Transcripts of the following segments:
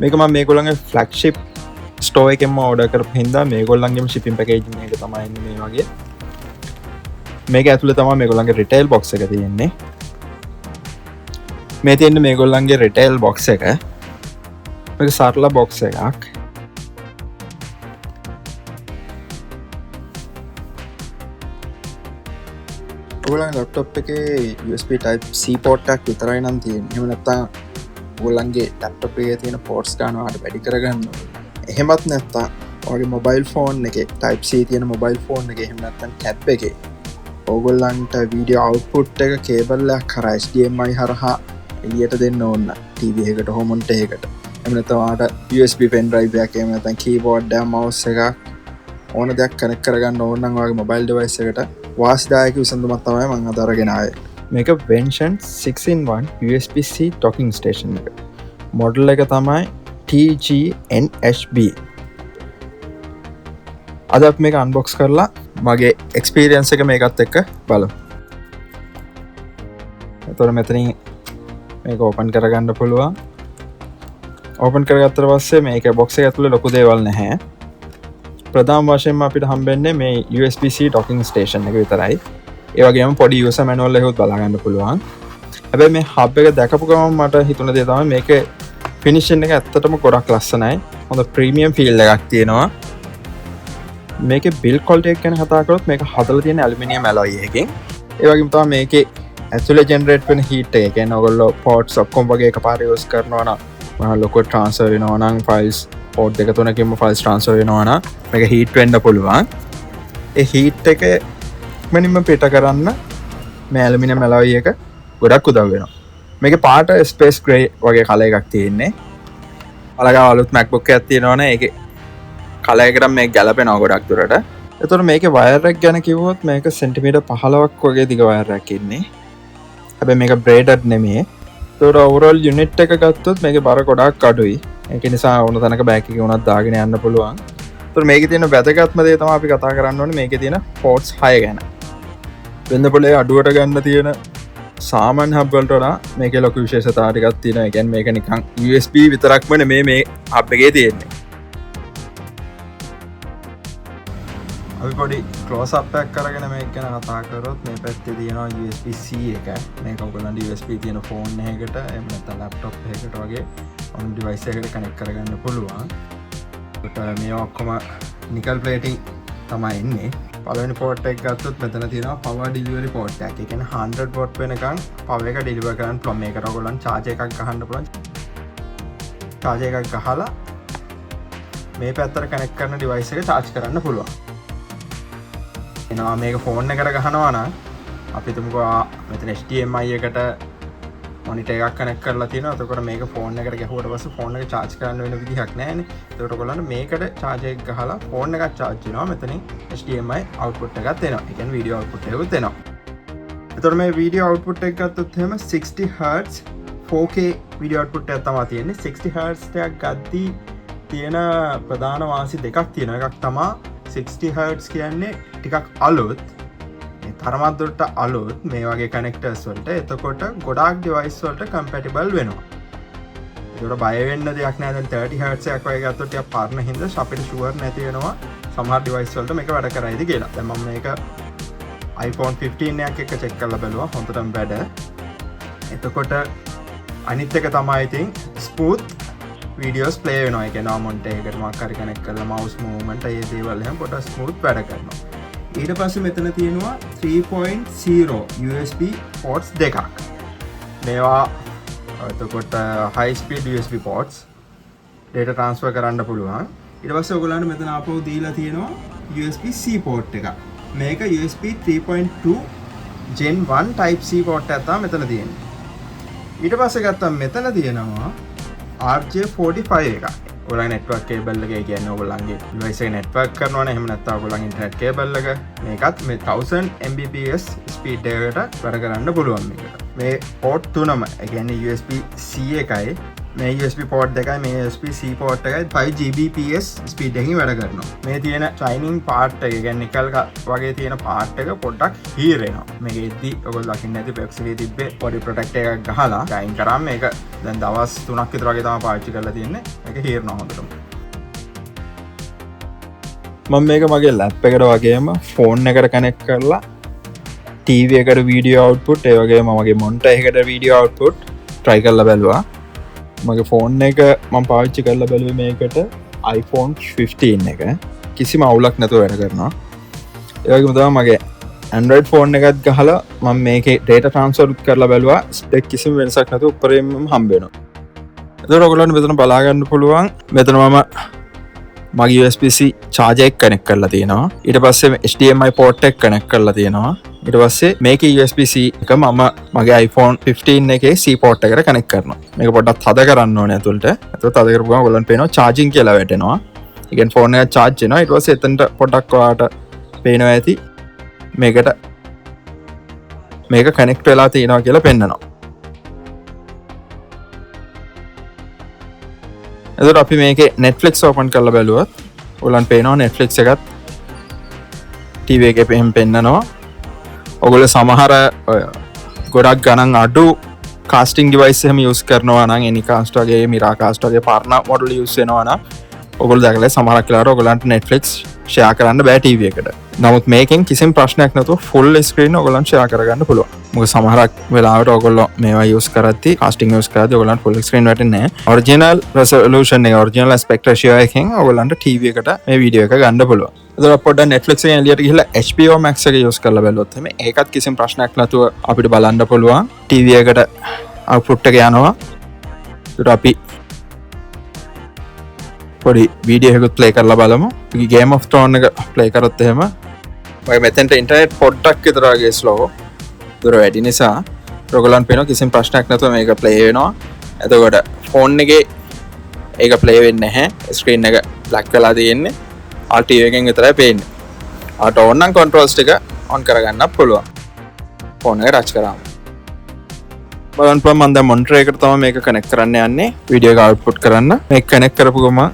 මේක මම මේගොල්ලන්ගේ flagship store එකෙන්ම order කරපු හින්දා මේගොල්ලන්ගේම shipping packaging එක තමයි එන්නේ මේ වගේ. මේක ඇතුලේ තමයි මේගොල්ලන්ගේ රිටේල් බොක්ස් එක තියෙන්නේ. මේ තියෙන්නේ මේගොල්ලන්ගේ රිටේල් බොක්ස් එක. මේක සරල බොක්ස් එකක්. ඔයගොල්ලන්ගේ ලැප්ටොප් එකේ USB type C port එකක් විතරයි නම් තියෙන්නේ. එහෙම නැත්නම් ඔයගොල්ලන්ගේ ලැප්ටොප් එකේ තියෙන ports ගන්නවාට වැඩි කරගන්න ඕනේ. එහෙමත් නැත්නම් ඔයගේ මොබයිල් ෆෝන් එකේ type C තියෙන මොබයිල් ෆෝන් එකේ එහෙම නැත්නම් ටැබ් එකේ ඔයගොල්ලන්ට වීඩියෝ අවුට්පුට් එක කේබල් එකක් කරා HDMI හරහා එළියට දෙන්න ඕන TV එකකට හෝ මොනිටර් එකකට. එහෙම නැත්නම් ඔයාලට USB pen drive එකක් එහෙම නැත්නම් keyboard එක mouse එකක් ඕන දෙයක් කනෙක්ට් කරගන්න ඕන නම් ඔයාගේ මොබයිල් device එකට වාසිදායක විසඳුමක් තමයි මම අද අරගෙන ආවේ. මේක Vention 6-in-1 USB-C docking station එක. මොඩල් එක තමයි TGNHB. අද අපි මේක අන්බොක්ස් කරලා මගේ එක්ස්පීරියන්ස් එක මේකත් එක්ක බලමු. එතකොට මෙතනින් මේක ඕපන් කරගන්න පුළුවන්. ඕපන් කරගත්තට පස්සේ මේක බොක්ස් එක ඇතුලේ ලොකු දේවල් නැහැ. ප්‍රධාන වශයෙන්ම අපිට හම්බෙන්නේ මේ USB-C docking station එක විතරයි. ඒ වගේම පොඩි user manual එකකුත් බලා ගන්න පුළුවන්. හැබැයි මේ hub එක දැකපු ගමන් මට හිතුණ දේ තමයි මේකේ finishing එක ඇත්තටම ගොඩක් ලස්සනයි. හොඳ premium feel එකක් තියෙනවා. මේකේ build quality එක ගැන කතා කරොත් මේක හදලා තියෙන aluminium alloy එකකින්. ඒ වගේම තමයි මේකේ ඇතුලේ generate වෙන heat එක. කියන්නේ ඔයගොල්ලෝ ports ඔක්කොම වගේ එකපාරට use කරනවා නම් මොනවා ලොකු transfer වෙනවා නම් files port දෙක තුනකින්ම files transfer වෙනවා නම් මේක heat වෙන්න පුළුවන්. ඒ heat එක මනින්ම පිට කරන්න මේ ඇලුමිනියම් ඇලොයි එක ගොඩක් උදව් වෙනවා. මේකේ පාට ස්පේස් ග්‍රේ වගේ කලර් එකක් තියෙන්නේ. අලගාව අලුත් MacBook එකක් තියෙනවනේ ඒකේ කලර් එකට මේක ගැලපෙනවා ගොඩක් දුරට. ඒතකොට මේකේ වයර් එක ගැන කිව්වොත් මේක සෙන්ටිමීටර් 15ක් වගේ දිග වයර් එකක් ඉන්නේ. හැබැයි මේක braided නෙමෙයි. ඒතකොට overall unit එක ගත්තොත් මේකේ බර ගොඩක් අඩුයි. ඒක නිසා ඕන තැනක බෑග් එකේ උනත් දාගෙන යන්න පුළුවන්. ඒතකොට මේකේ තියෙන වැදගත්ම දේ තමයි අපි කතා කරන්න ඕනේ මේකේ තියෙන ports 6 ගැන. වෙන්න පොලේ අඩුවට ගන්න තියෙන සාමාන්‍ය හබ් වලට වඩා මේකේ ලොකු විශේෂතා ටිකක් තියෙනවා. ඒ කියන්නේ මේක නිකන් USB විතරක්ම නෙමෙයි මේ හබ් එකේ තියෙන්නේ. අපි පොඩි ක්ලෝස් අප් එකක් කරගෙන මේක ගැන කතා කරොත් මේ පැත්තේ තියෙනවා USB-C එක. මේක ඔයගොල්ලන්ට USB තියෙන ෆෝන් එකකට එහෙම නැත්නම් ලැප්ටොප් එකකට වගේ ඔන් ඩිවයිස් එකකට කනෙක්ට් කරගන්න පුළුවන්. ඒකට මේ ඔක්කොම නිකල් ප්ලේටින් තමයි ඉන්නේ. පළවෙනි පෝට් එක ගත්තොත් මෙතන තියෙනවා power delivery port එකක්. ඒ කියන්නේ 100 watt වෙනකන් power එක deliver කරන්න පුළුවන්. මේකට ඔයගොල්ලන් charge එකක් ගහන්න පුළුවන්. charge එකක් ගහලා මේ පැත්තට connect කරන device එක charge කරන්න පුළුවන්. එනවා මේක phone එකට ගහනවා නම් අපි තුමුකෝ මෙතන HDMI එකට monitor එකක් connect කරලා තියෙනවා. එතකොට මේක phone එකට ගැහුවට පස්සේ phone එක charge කරන්න වෙන විදිහක් නැහැනේ. එතකොට ඔයගොල්ලන්ට මේකට charge එක ගහලා phone එකක් charge වෙනවා. මෙතනින් HDMI output එකක් එනවා. ඒ කියන්නේ video output එකකුත් එනවා. එතකොට මේ video output එක ගත්තොත් එහෙම 60 Hz 4K video output එකක් තමයි තියෙන්නේ. 60 Hz එකක් ගද්දී තියෙන ප්‍රධාන වාසි දෙකක් තියෙනවා. එකක් තමයි 60 Hz කියන්නේ ටිකක් අලුත්. තරමක් දුරට අලුත් මේ වගේ කනෙක්ටර්ස් වලට. එතකොට ගොඩාක් ඩිවයිස් වලට කම්පැටිබල් වෙනවා. ඒකට බය වෙන්න දෙයක් නැහැ. දැන් 30 Hz එකක් වගේ ගත්තොත් ටිකක් පරණ හින්දා අපිට ෂුවර් නැති වෙනවා සමහර ඩිවයිස් වලට මේක වැඩ කරයිද කියලා. දැන් මම මේක iPhone 15 එකක් එක්ක චෙක් කරලා බලුවා. හොඳටම වැඩ. එතකොට අනිත් එක තමයි ඉතින් ස්මූත් වීඩියෝස් ප්ලේ වෙනවා. ඒ කියන්නේ මොනිටර් එකකට මොකක් හරි කනෙක්ට් කරලා mouse movement ඒ දේවල් එහෙම පොඩ්ඩක් ස්මූත් වැඩ කරනවා. ඊට පස්සේ මෙතන තියෙනවා 3.0 USB ports දෙකක්. මේවා එතකොට high speed USB ports data transfer කරන්න පුළුවන්. ඊට පස්සේ ඔයගොල්ලන්ට මෙතන ආපහු දීලා තියෙනවා USB-C port එකක්. මේක USB 3.2 Gen 1 type C port එකක් තමයි මෙතන තියෙන්නේ. ඊට පස්සේ ගත්තම මෙතන තියෙනවා RJ45 එකක්. ඔයගොල්ලන්ගේ network cable එක කියන්නේ ඔයගොල්ලන්ගේ device එක network කරනවනේ. එහෙම නැත්නම් ඔයගොල්ලන්ගේ internet cable එක මේකත් මේ 1000 Mbps speed එකකට වැඩ කරන්න පුළුවන් මේකට. මේ port තුනම ඒ කියන්නේ USB-C එකයි මේ USB port එකයි මේ USB-C port එකයි 5 Gbps ස්පීඩ් එකකින් වැඩ කරනවා. මේ තියෙන ශයිනින් පාර්ට් එක කියන්නේ නිකල් වගේ තියෙන පාර්ට් එක පොඩ්ඩක් හීරෙනවා. මේක එද්දි ඔයගොල්ලෝ දකින්න ඇති Pepsi එකේ තිබ්බේ body protector එකක් ගහලා ෂයින් කරාම මේක දැන් දවස් 3ක් විතර වගේ තමයි පාවිච්චි කරලා තියෙන්නේ. මේක හීරනවා හොඳටම. මම මේක මගේ ලැප් එකට වගේම ෆෝන් එකට කනෙක්ට් කරලා TV එකට වීඩියෝ අවුට්පුට් ඒ වගේම මගේ මොනිටර් එකකට වීඩියෝ අවුට්පුට් try කරලා බැලුවා. මගේ ෆෝන් එක මම පාවිච්චි කරලා බැලුවේ මේකට iPhone 15 එක කිසිම අවුලක් නැතුව වැඩ කරනවා. ඒ වගේම තමයි මගේ Android ෆෝන් එකත් ගහලා මම මේකේ data transfer කරලා බැලුවා ස්පෙක් කිසිම වෙනසක් නැතුව උඩරින්ම හම්බ වෙනවා. ඒතකොට ඔයගොල්ලන්ට මෙතන බලා ගන්න පුළුවන් මෙතන මම මගේ USB-C charger එක කනෙක්ට් කරලා තියෙනවා. ඊට පස්සේ HDMI port එක කනෙක්ට් කරලා තියෙනවා. ඊට පස්සේ මේකේ USB-C එක මම මගේ iPhone 15 එකේ C port එකට කනෙක්ට් කරනවා. මේක පොඩ්ඩක් තද කරන්න ඕනේ ඇතුළට. ඒතකොට තද කරපුවම ඔයගොල්ලන්ට පේනවා charging කියලා වැටෙනවා. ඒ කියන්නේ ෆෝන් එක charge වෙනවා. ඊට පස්සේ එතනට පොඩ්ඩක් ඔයාලට පේනවා ඇති මේකට මේක කනෙක්ට් වෙලා තියෙනවා කියලා පෙන්නනවා. එතකොට අපි මේකේ Netflix open කරලා බැලුවොත් ඔයගොල්ලන්ට පේනවා Netflix එකත් TV එකේ පෙන්නනවා. ඔගොල්ලෝ සමහර ගොඩක් ගණන් අඩු කාස්ටිං ඩිවයිස් එහෙම යූස් කරනවා නම් Anycast වගේ Miracast වගේ පරණ මොඩල් යූස් වෙනවා නම් ඔගොල්ලෝ දැකලා සමහරක් වෙලාවට ඔයගොල්ලන්ට Netflix ෂෙයා කරන්න බෑ TV එකට. නමුත් මේකෙන් කිසිම ප්‍රශ්නයක් නැතුව full screen ඔයගොල්ලන්ට ෂෙයා කරගන්න පුළුවන්. මොකද සමහරක් වෙලාවට ඔයගොල්ලෝ මේවා යූස් කරද්දී කාස්ටිං යූස් කරද්දී ඔයගොල්ලන්ට full screen වැටෙන්නේ නැහැ. ඔරිජිනල් resolution එක ඔරිජිනල් aspect ratio එකෙන් ඔයගොල්ලන්ට TV එකට මේ වීඩියෝ එක ගන්න පුළුවන්. එතකොට පොඩ්ඩක් Netflix එකෙන් එළියට ගිහලා HBO Max එක යූස් කරලා බැලුවොත් එමේ ඒකත් කිසිම ප්‍රශ්නයක් නැතුව අපිට බලන්න පුළුවන්. TV එකට output එක යනවා. ඒකට අපි පොඩි වීඩියෝ එකකුත් ප්ලේ කරලා බලමු. Game of Thrones එක ප්ලේ කරොත් එහෙම මගේ මෙතෙන්ට ඉන්ටර්නෙට් පොඩ්ඩක් විතර වගේ ස්ලෝ. දුර වැඩි නිසා ඔයගොල්ලන් පේනවා කිසිම ප්‍රශ්නයක් නැතුව මේක ප්ලේ වෙනවා. එතකොට ෆෝන් එකේ ඒක ප්ලේ වෙන්නේ නැහැ. ස්ක්‍රීන් එක බ්ලැක් වෙලා තියෙන්නේ. ආ TV එකෙන් විතරයි පේන්නේ. ආට ඕන නම් controls ටික on කරගන්නත් පුළුවන්. ෆෝන් එක ටච් කරාම. බලන්න පුළුවන් මම දැන් මොනිටර් එකට තමයි මේක කනෙක්ට් කරන්න යන්නේ. වීඩියෝ එක අවුට්පුට් කරන්න. මේක කනෙක්ට් කරපු ගමන්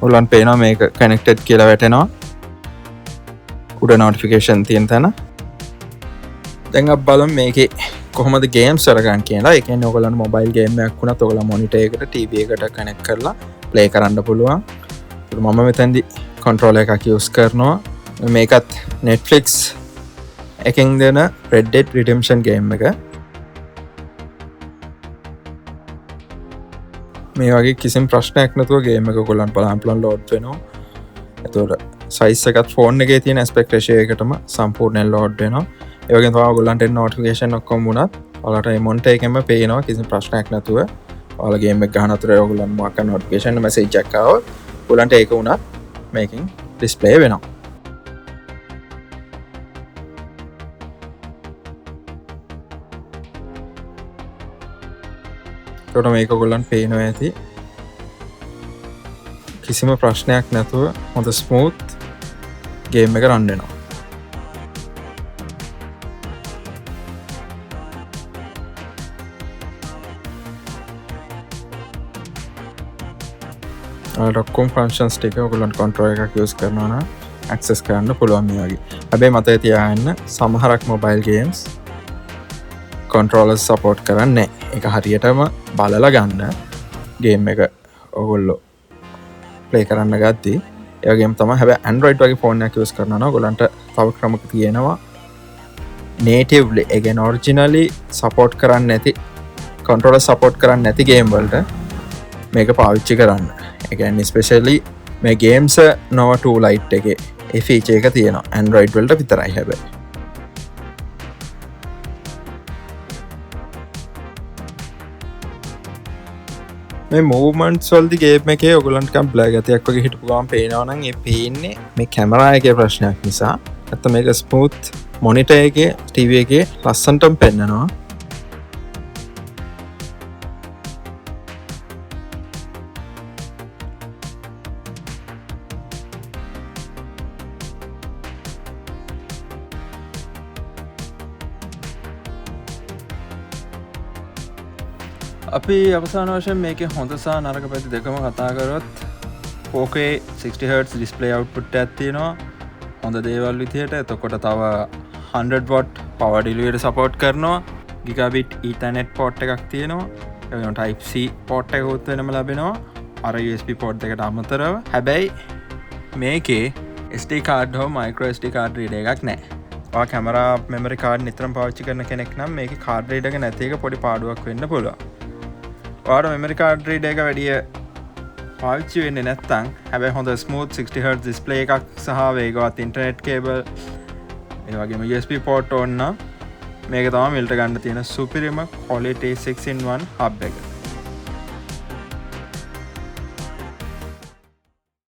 ඔයගොල්ලන් පේනවා මේක කනෙක්ටඩ් කියලා වැටෙනවා. උඩ notification තියෙන තැන. දැන් අපි බලමු මේකේ කොහොමද ගේම්ස් කරගන්න කියලා. ඒ කියන්නේ ඔයගොල්ලන්ට මොබයිල් ගේම් එකක් වුණත් ඔයගොල්ලෝ මොනිටර් එකට TV එකට කනෙක්ට් කරලා ප්ලේ කරන්න පුළුවන්. මම මෙතෙන්දි controller එකක් use කරනවා. මේකත් Netflix එකෙන් දෙන Red Dead Redemption game එක. මේ වගේ කිසිම ප්‍රශ්නයක් නැතුව ගේම් එක ඔයගොල්ලන්ට බලන්න පුළුවන් ලෝඩ් වෙනවා. එතකොට size එකත් ෆෝන් එකේ තියෙන aspect ratio එකටම සම්පූර්ණයෙන් ලෝඩ් වෙනවා. ඒ වගේම තමයි ඔයගොල්ලන්ට notification ඔක්කොම වුණත් ඔයාලට මේ මොනිටර් එකෙන්ම පේනවා කිසිම ප්‍රශ්නයක් නැතුව. ඔයාලා ගේම් එක ගහන අතර ඔයගොල්ලන් මොකක් notification message එකක් ආවොත් ඔයගොල්ලන්ට ඒක වුණත් මේකෙන් display වෙනවා. එතකොට මේක ඔයගොල්ලන්ට පේනවා ඇති කිසිම ප්‍රශ්නයක් නැතුව හොඳ ස්මූත් ගේම් එක රන් වෙනවා. ඔක්කොම ෆන්ක්ෂන්ස් ටික ඔයගොල්ලන්ට කන්ට්‍රෝලර් එකක් යූස් කරනවා නම් ඇක්සස් කරන්න පුළුවන් මේ වගේ. හැබැයි මතක තියාගන්න සමහරක් මොබයිල් ගේම්ස් කන්ට්‍රෝලර්ස් සපෝට් කරන්නේ නැහැ. ඒක හරියටම බලලා ගන්න ගේම් එක ඔයගොල්ලෝ ප්ලේ කරන්න ගත්තී. ඒ වගේම තමයි හැබැයි Android වගේ ෆෝන් එකක් යූස් කරනවා නම් ඔයගොල්ලන්ට තව ක්‍රමයක් තියෙනවා. natively ඒ කියන්නේ originally support කරන්නේ නැති controller support කරන්නේ නැති game වලට මේක පාවිච්චි කරන්න. ඒ කියන්නේ especially මේ games Nova 2 Lite එකේ ඒ feature එක තියෙනවා. Android වලට විතරයි හැබැයි. මේ movements වලදී game එකේ ඔයගොල්ලන්ට කම් බ්ලැක් ගතියක් වගේ හිටපු ගමන් පේනවා නම් ඒ පේන්නේ මේ කැමරා එකේ ප්‍රශ්නයක් නිසා. නැත්නම් මේක smooth monitor එකේ TV එකේ ලස්සනටම පෙන්නනවා. අපි අවසාන වශයෙන් මේකේ හොඳ සහ නරක පැති දෙකම කතා කරොත් 4K 60Hz ඩිස්ප්ලේ අවුට්පුට් එකක් තියෙනවා හොඳ දේවල් විදියට. එතකොට තව 100W power delivery support කරනවා. Gigabit Ethernet port එකක් තියෙනවා. ඒ වගේම Type C port එකකුත් වෙනම ලැබෙනවා අර USB port එකට අමතරව. හැබැයි මේකේ SD card හෝ micro SD card reader එකක් නැහැ. ඔයා කැමරා memory card නිතරම පාවිච්චි කරන කෙනෙක් නම් මේකේ card reader එක නැති එක පොඩි පාඩුවක් වෙන්න පුළුවන්. ඔයාට memory card reader එක වැඩි පාවිච්චි වෙන්නේ නැත්නම් හැබැයි හොඳ smooth 60Hz display එකක් සහ වේගවත් internet cable ඒ වගේම USB port ඕන නම් මේක තමයි මිලට ගන්න තියෙන සුපිරිම quality 6-in-1 hub එක.